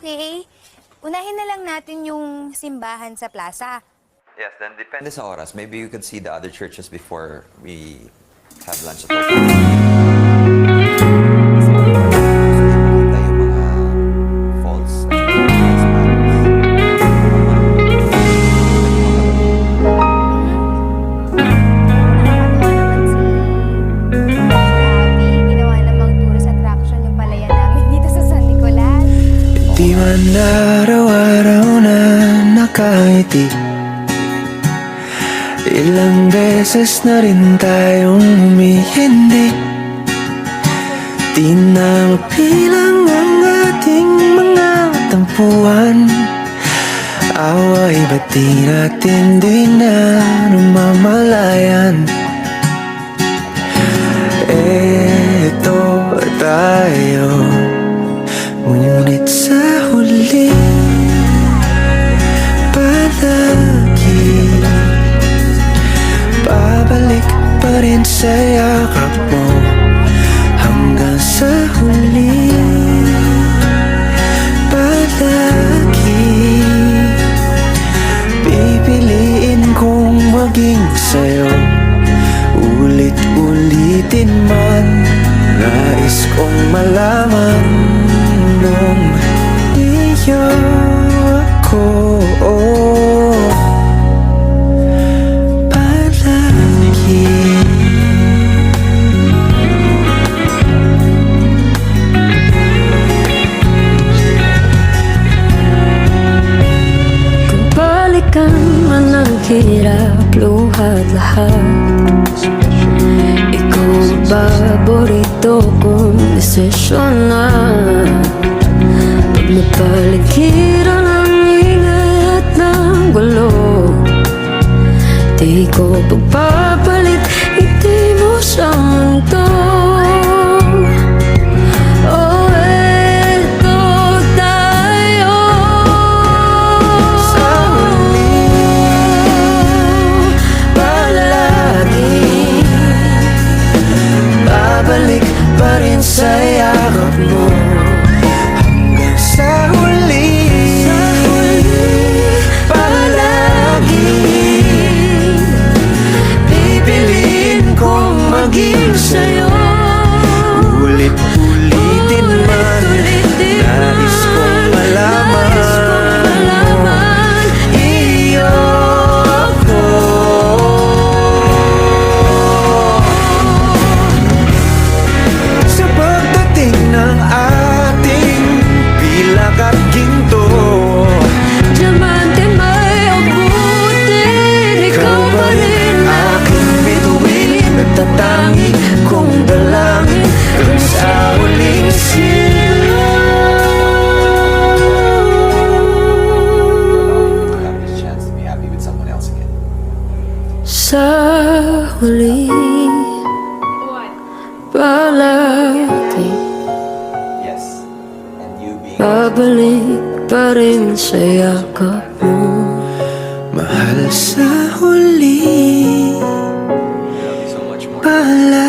Okay. Unahin na lang natin yung simbahan sa plaza. Yes, then depende sa oras. Maybe you could see the other churches before we have lunch at all. Kita yung mga falls. Nakakatuwa naman si Abby. Ginawa namang tourist attraction yung palayan namin dito sa San Nicolas. Di man araw-araw na nakaiti, ilang beses na rin tayong humihindi. Di na mapilang ang ating mga tampuhan. Away ba't di natin di na namamalayan? Eto tayo, ngunit sa huli palagi babalik pa rin sa yakap mo. Hanggang sa huli palagi pipiliin kong maging sa'yo. Ulit-ulitin man, nais kong malaman nung iyo ako palagi. Kung balikan man ang hirap, luhat lahat, ikaw ang paborito kong desisyon na. Pag napaligiran ang ingay at ng gulo, di ko pagpapalit ngiti mo sa mundo. Oh, eto tayo Sa huli palagi babalik pa rin sa yakap mo. Hanggang sa huli palagi pipiliin kong maging sa'yo. Ulit-ulitin man, nais kong malaman iyo ako. Sa pagdating ng ating pilak at ginto, diamante may abutin, ikaw pa rin aking bituin, nagtatangi kong dalangin hanggang sa huling Have this chance to be happy with someone else again. sa huli palagi Yes. And you being babalik pa rin sa yakap mo. mahal sa huli love you so much more. palagi.